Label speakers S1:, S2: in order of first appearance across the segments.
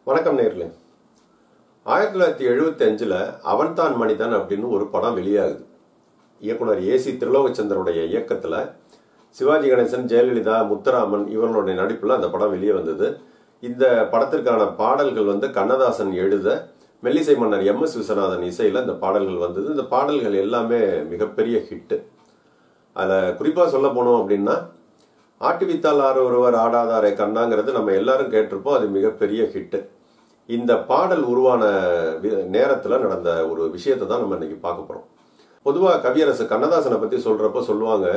S1: வணக்கம் நேயர்களே. 1975 அவன்தான் மனிதன் அப்படின்னு ஒரு படம் வெளியாகுது. இயக்குனர் ஏசி திருலோகச்சந்தருடைய இயக்கத்தில் சிவாஜி கணேசன், ஜெயலலிதா, முத்துராமன் இவர்களுடைய நடிப்பில் அந்த படம் வெளியே வந்தது. இந்த படத்திற்கான பாடல்கள் கண்ணதாசன் எழுத, மெல்லிசை மன்னர் MS விஸ்வநாதன் இசையில் இந்த பாடல்கள் வந்தது. இந்த பாடல்கள் எல்லாமே மிகப்பெரிய ஹிட்டு. அதில் குறிப்பாக சொல்ல போனோம் அப்படின்னா, ஆட்டுவித்தால் ஆறு ஒருவர் ஆடாதாரே கண்ணாங்கிறது நம்ம எல்லாரும் கேட்டிருப்போம். அது மிகப்பெரிய ஹிட்டு. இந்த பாடல் உருவான நேரத்தில் நடந்த ஒரு விஷயத்தை தான் நம்ம இன்னைக்கு பார்க்க போகிறோம். பொதுவாக கவியரசு கண்ணதாசனை பற்றி சொல்கிறப்ப சொல்லுவாங்க,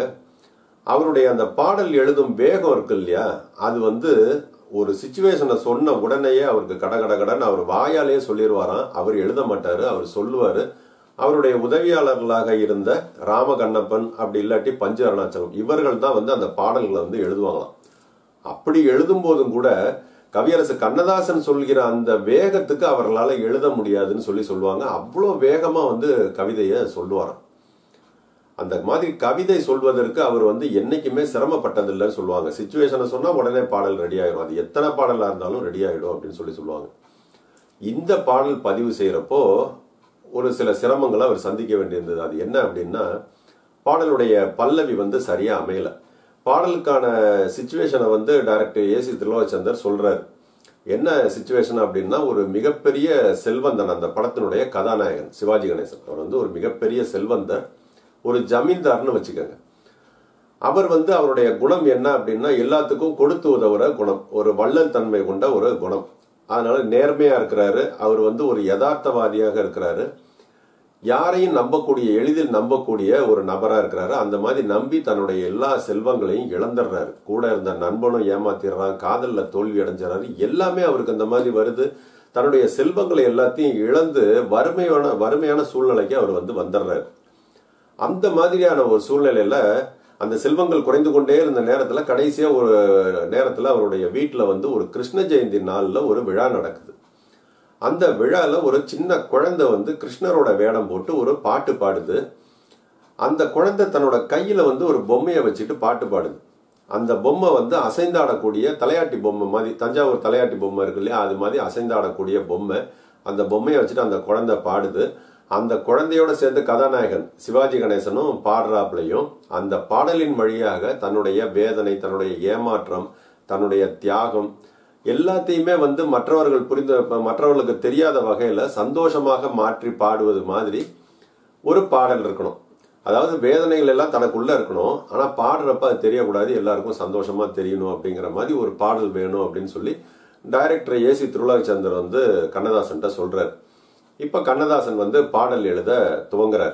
S1: அவருடைய அந்த பாடல் எழுதும் வேகம் இருக்கு இல்லையா, அது ஒரு சிச்சுவேஷனை சொன்ன உடனேயே அவருக்கு கடகடகடன் அவர் வாயாலேயே சொல்லிடுவாராம். அவர் எழுத மாட்டாரு, அவர் சொல்லுவார். அவருடைய உதவியாளர்களாக இருந்த ராமகண்ணப்பன், அப்படி இல்லாட்டி பஞ்சு அருணாச்சலம், இவர்கள் தான் அந்த பாடல்களை எழுதுவாங்களாம். அப்படி எழுதும் போதும் கூட கவியரசு கண்ணதாசன் சொல்கிற அந்த வேகத்துக்கு அவர்களால் எழுத முடியாதுன்னு சொல்லுவாங்க. அவ்வளோ வேகமா கவிதையை சொல்லுவாராம். அந்த மாதிரி கவிதை சொல்வதற்கு அவர் என்னைக்குமே சிரமப்பட்டதில்லைன்னு சொல்லுவாங்க. சிச்சுவேஷனை சொன்னா உடனே பாடல் ரெடி ஆயிடும். அது எத்தனை பாடலா இருந்தாலும் ரெடி ஆயிடும் அப்படின்னு சொல்லுவாங்க. இந்த பாடல் பதிவு செய்யறப்போ ஒரு சில சிரமங்களை அவர் சந்திக்க வேண்டியிருந்தது. அது என்ன அப்படின்னா, பாடலுடைய பல்லவி சரியா அமையல. பாடலுக்கான சிச்சுவேஷனை டைரக்டர் ஏசி திருலோகச்சந்தர் சொல்றாரு. என்ன சிச்சுவேஷன் அப்படின்னா, ஒரு மிகப்பெரிய செல்வந்தன், அந்த படத்தினுடைய கதாநாயகன் சிவாஜி கணேசன், அவர் ஒரு மிகப்பெரிய செல்வந்தர், ஒரு ஜமீன்தார்னு வச்சுக்கோங்க. அவர் அவருடைய குணம் என்ன அப்படின்னா, எல்லாத்துக்கும் கொடுத்து உதவுற குணம், ஒரு வள்ளல் தன்மை கொண்ட ஒரு குணம். அதனால நேர்மையா இருக்கிறாரு. அவர் ஒரு யதார்த்தவாதியாக இருக்கிறாரு. யாரையும் நம்பக்கூடிய, எளிதில் நம்பக்கூடிய ஒரு நபரா இருக்கிறாரு. அந்த மாதிரி நம்பி தன்னுடைய எல்லா செல்வங்களையும் இழந்துடுறாரு. கூட இருந்த நண்பனும் ஏமாத்திடுறான், காதல்ல தோல்வி அடைஞ்சாரு. எல்லாமே அவருக்கு அந்த மாதிரி வருது. தன்னுடைய செல்வங்களை எல்லாத்தையும் இழந்து வறுமையான சூழ்நிலைக்கு அவர் வந்துடுறாரு. அந்த மாதிரியான ஒரு சூழ்நிலையில அந்த செல்வங்கள் குறைந்து கொண்டே இருந்த நேரத்துல, கடைசியா ஒரு நேரத்துல அவருடைய வீட்டுல ஒரு கிருஷ்ண ஜெயந்தி நாள்ல ஒரு விழா நடக்குது. அந்த விழால ஒரு சின்ன குழந்தை கிருஷ்ணரோட வேடம் போட்டு ஒரு பாட்டு பாடுது. அந்த குழந்தை தன்னோட கையில ஒரு பொம்மையை வச்சுட்டு பாட்டு பாடுது. அந்த பொம்மை அசைந்தாடக்கூடிய தலையாட்டி பொம்மை மாதிரி, தஞ்சாவூர் தலையாட்டி பொம்மை இருக்கு இல்லையா, அது மாதிரி அசைந்தாடக்கூடிய பொம்மை. அந்த பொம்மையை வச்சுட்டு அந்த குழந்தை பாடுது. அந்த குழந்தையோட சேர்ந்து கதாநாயகன் சிவாஜி கணேசனும் பாடுறாப்லையும் அந்த பாடலின் வழியாக தன்னுடைய வேதனை, தன்னுடைய ஏமாற்றம், தன்னுடைய தியாகம் எல்லாத்தையுமே மற்றவர்களுக்கு தெரியாத வகையில சந்தோஷமாக மாற்றி பாடுவது மாதிரி ஒரு பாடல் இருக்கணும். அதாவது வேதனைகள் எல்லாம் தனக்குள்ள இருக்கணும், ஆனா பாடுறப்ப அது தெரியக்கூடாது, எல்லாருக்கும் சந்தோஷமா தெரியணும் அப்படிங்கிற மாதிரி ஒரு பாடல் வேணும் அப்படின்னு சொல்லி டைரக்டர் ஏசி திருலோகச்சந்தர் கண்ணதாசன் சொல்றாரு. இப்ப கண்ணதாசன் பாடல் எழுத துவங்குறார்.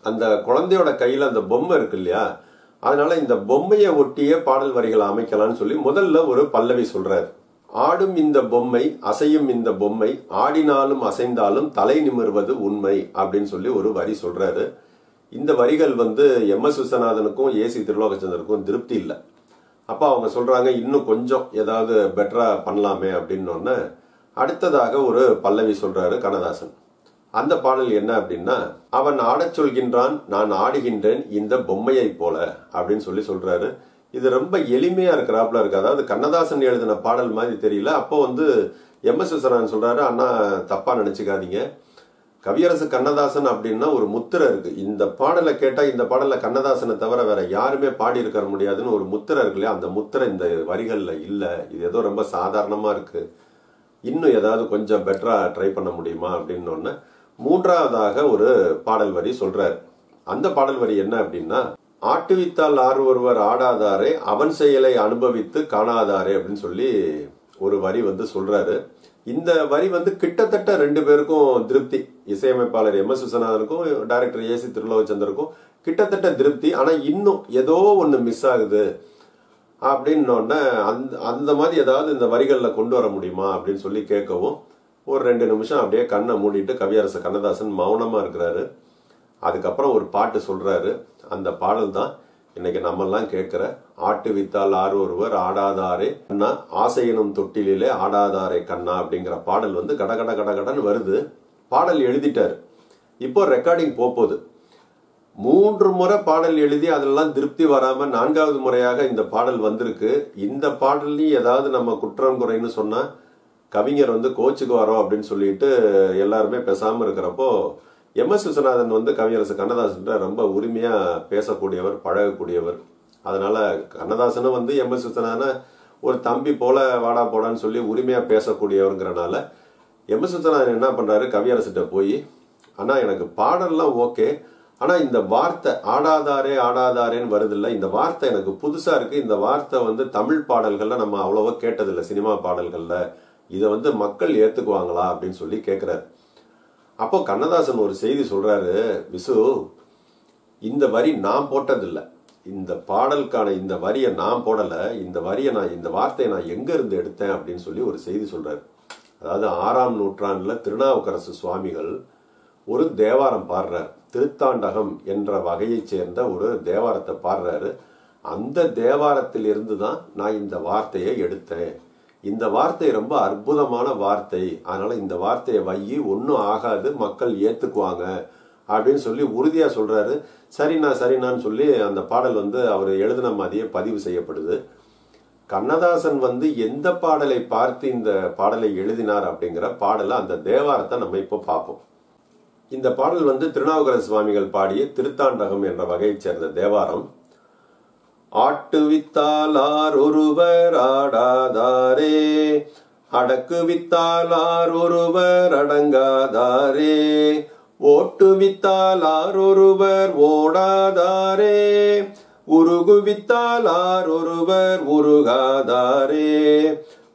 S1: அந்த குழந்தையோட கையில அந்த பொம்மை இருக்கு இல்லையா, அதனால இந்த பொம்மையை ஒட்டியே பாடல் வரிகளை அமைக்கலாம்னு சொல்லி முதல்ல ஒரு பல்லவி சொல்றாரு. ஆடும் இந்த பொம்மை, அசையும் இந்த பொம்மை, ஆடினாலும் அசைந்தாலும் தலை நிமிர்வது உண்மை அப்படின்னு சொல்லி ஒரு வரி சொல்றாரு. இந்த வரிகள் MS விஸ்வநாதனுக்கும் ஏசி திருலோகச்சந்தருக்கும் திருப்தி இல்லை. அப்ப அவங்க சொல்றாங்க, இன்னும் கொஞ்சம் ஏதாவது பெட்டரா பண்ணலாமே அப்படின்னு. அடுத்ததாக ஒரு பல்லவி சொல்றாரு கண்ணதாசன். அந்த பாடல் என்ன அப்படின்னா, அவன் ஆடச் சொல்கின்றான், நான் ஆடுகின்றேன் இந்த பொம்மையை போல அப்படின்னு சொல்றாரு. இது ரொம்ப எளிமையா இருக்கிறாப்புல இருக்கு. அதாவது கண்ணதாசன் எழுதின பாடல் மாதிரி தெரியல. அப்போ MS விஸ்வநாதன் சொல்றாரு, அண்ணா தப்பா நினைச்சுக்காதீங்க, கவியரசு கண்ணதாசன் அப்படின்னா ஒரு முத்திரை இருக்கு. இந்த பாடலை கேட்டா இந்த பாடல கண்ணதாசனை தவிர வேற யாருமே பாடி இருக்க முடியாதுன்னு ஒரு முத்திரை இருக்கு இல்லையா, அந்த முத்திரை இந்த வரிகள்ல இல்ல. இது ஏதோ ரொம்ப சாதாரணமா இருக்கு, இன்னும் ஏதாவது கொஞ்சம் பெட்டரா ட்ரை பண்ண முடியுமா அப்படின்னு மூன்றாவதாக ஒரு பாடல் வரி சொல்றாரு. அந்த பாடல் வரி என்ன அப்படின்னா, ஆட்டுவித்தால் ஆறு ஒருவர் ஆடாதாரே அவன் செயலை அனுபவித்து காணாதாரே அப்படின்னு சொல்லி ஒரு வரி சொல்றாரு. இந்த வரி கிட்டத்தட்ட ரெண்டு பேருக்கும் திருப்தி. இசையமைப்பாளர் MS விஸ்வநாதனுக்கும் டைரக்டர் ஏசி திருலோகச்சந்தருக்கும் கிட்டத்தட்ட திருப்தி. ஆனா இன்னும் ஏதோ ஒண்ணு மிஸ் ஆகுது அப்படின்னு அந்த மாதிரி ஏதாவது இந்த வரிகள்ல கொண்டு வர முடியுமா அப்படின்னு சொல்லி கேட்கவும், ஒரு 2 நிமிஷம் அப்படியே கண்ணை மூடிட்டு கவியரசு கண்ணதாசன் மௌனமா இருக்கிறாரு. அதுக்கப்புறம் ஒரு பாட்டு சொல்றாரு. அந்த பாடல் தான் இன்னைக்கு நம்ம எல்லாம் கேட்கிற ஆட்டு வித்தால் ஆறு ஒருவர் ஆடாதாரே கண்ணா, ஆசையனும் தொட்டிலே ஆடாதாரே கண்ணா அப்படிங்கிற பாடல் கடகட கடகடன்னு வருது. பாடல் எழுதிட்டாரு. இப்போ ரெக்கார்டிங் போகுது. 3 முறை பாடல் எழுதி அதெல்லாம் திருப்தி வராம 4வது முறையாக இந்த பாடல் வந்திருக்கு. இந்த பாடல்லையும் ஏதாவது நம்ம குற்றம் குறைன்னு சொன்னா கவிஞர் வந்து கோச்சுக்கு வரோம் அப்படின்னு சொல்லிட்டு எல்லாருமே பேசாம இருக்கிறப்போ எம்.எஸ். விஸ்வநாதன் வந்து கவியரசு கண்ணதாசன் ரொம்ப உரிமையா பேசக்கூடியவர், பழகக்கூடியவர். அதனால கண்ணதாசனும் வந்து எம்.எஸ். விஸ்வநாதனை ஒரு தம்பி போல வாடா போடான்னு சொல்லி உரிமையா பேசக்கூடியவருங்கிறனால எம்.எஸ். விஸ்வநாதன் என்ன பண்றாரு, கவியரசிட்ட போய், ஆனா எனக்கு பாடல்லாம் ஓகே, ஆனா இந்த வார்த்தை ஆடாதாரே ஆடாதாரேன்னு வருது இல்ல, இந்த வார்த்தை எனக்கு புதுசா இருக்கு. இந்த வார்த்தை வந்து தமிழ் பாடல்கள்ல நம்ம அவ்வளவா கேட்டதில்லை, சினிமா பாடல்கள்ல. இதை வந்து மக்கள் ஏத்துக்குவாங்களா அப்படின்னு சொல்லி கேட்கிறாரு. அப்போ கண்ணதாசன் ஒரு செய்தி சொல்றாரு, விசு, இந்த வரி நான் போட்டதில்லை, இந்த பாடலுக்கான இந்த வரியை நான் போடல, இந்த வார்த்தையை நான் எங்க இருந்து எடுத்தேன் அப்படின்னு சொல்லி ஒரு செய்தி சொல்றாரு. அதாவது 6ஆம் நூற்றாண்டுல திருநாவுக்கரசு சுவாமிகள் ஒரு தேவாரம் பாடுறார். திருத்தாண்டகம் என்ற வகையைச் சேர்ந்த ஒரு தேவாரத்தை பாடுறாரு. அந்த தேவாரத்தில் இருந்து தான் நான் இந்த வார்த்தையை எடுத்தேன். இந்த வார்த்தை ரொம்ப அற்புதமான வார்த்தை, அதனால இந்த வார்த்தையை வையி, ஒன்னும் ஆகாது, மக்கள் ஏத்துக்குவாங்க அப்படின்னு சொல்லி உறுதியா சொல்றாரு. சரிண்ணான்னு சொல்லி அந்த பாடல் வந்து அவர் எழுதின மாதிரியே பதிவு செய்யப்படுது. கண்ணதாசன் வந்து எந்த பாடலை பார்த்து இந்த பாடலை எழுதினார் அப்படிங்கிற பாடலை, அந்த தேவாரத்தை நம்ம இப்போ பார்ப்போம். இந்த பாடல் வந்து திருநாவுக்கரசு சுவாமிகள் பாடிய திருத்தாண்டகம் என்ற வகையைச் சேர்ந்த தேவாரம். ஆட்டுவித்தாலார் ஒருவர் ஆடாதாரே, அடக்குவித்தாலார் ஒருவர் அடங்காதாரே, ஓட்டுவித்தாலார் ஒருவர் ஓடாதாரே, உருகுவித்தாலார் ஒருவர் உருகாதாரே,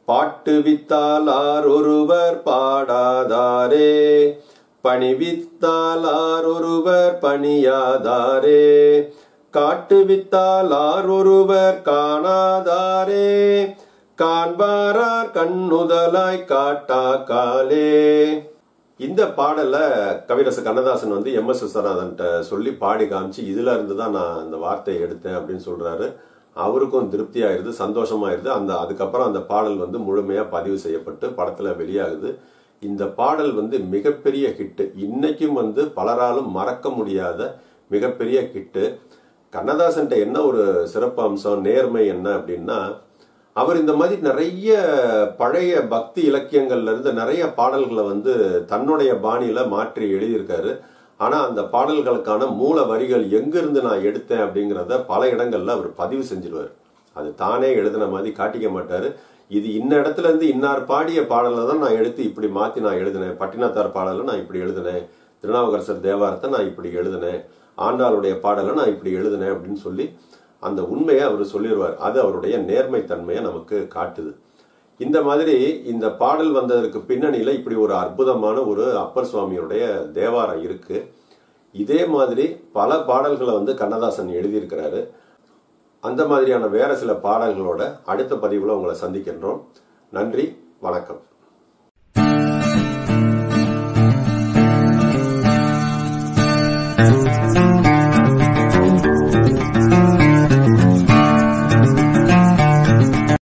S1: பாட்டுவித்தாலார் ஒருவர் பாடாதாரே, பணிவித்தாலார் ஒருவர் பணியாதாரே, காட்டுவித்தாலார் ஒருவர் காணாதாரே, காண்பாரார் கண்ணுதலாய் காட்டா காலே. இந்த பாடல கவியரசு கண்ணதாசன் வந்து எம்.எஸ். விஸ்வநாதன்ட்ட சொல்லி பாடி காமிச்சு, இதுல இருந்து தான் நான் அந்த வார்த்தையை எடுத்தேன் அப்படின்னு சொல்றாரு. அவருக்கும் திருப்தி ஆயிருது, சந்தோஷமாயிருது. அதுக்கப்புறம் அந்த பாடல் வந்து முழுமையா பதிவு செய்யப்பட்டு படத்துல வெளியாகுது. இந்த பாடல் வந்து மிகப்பெரிய ஹிட்டு. இன்னைக்கும் வந்து பலராலும் மறக்க முடியாத மிகப்பெரிய ஹிட்டு. கண்ணதாசன்ட்ட என்ன ஒரு சிறப்பு அம்சம், நேர்மை என்ன அப்படின்னா, அவர் இந்த மாதிரி நிறைய பழைய பக்தி இலக்கியங்கள்ல இருந்து நிறைய பாடல்களை வந்து தன்னுடைய பாணியில மாற்றி எழுதியிருக்காரு. ஆனா அந்த பாடல்களுக்கான மூல வரிகள் எங்கிருந்து நான் எடுத்தேன் அப்படிங்கிறத பல இடங்கள்ல அவர் பதிவு செஞ்சிருவார். அது தானே எழுதின மாதிரி காட்டிக்க மாட்டாரு. இது இன்ன இடத்துல இருந்து இன்னார் பாடிய பாடலை தான் நான் எடுத்து இப்படி மாத்தி நான் எழுதினேன், பட்டினத்தார் பாடலை நான் இப்படி எழுதினேன், திருநாவுக்கரசர் தேவாரத்தை நான் இப்படி எழுதினேன், ஆண்டாளுடைய பாடலை நான் இப்படி எழுதினேன் அப்படின்னு சொல்லி அந்த உண்மையை அவர் சொல்லிடுவார். அது அவருடைய நேர்மை தன்மையை நமக்கு காட்டுது. இந்த மாதிரி இந்த பாடல் வந்ததற்கு பின்னணியில இப்படி ஒரு அற்புதமான ஒரு அப்பர் சுவாமியுடைய தேவாரம் இருக்கு. இதே மாதிரி பல பாடல்களை வந்து கண்ணதாசன் எழுதியிருக்கிறாரு. அந்த மாதிரியான வேற சில பாடல்களோட அடுத்த பதிவுல உங்களை சந்திக்கின்றோம். நன்றி, வணக்கம்.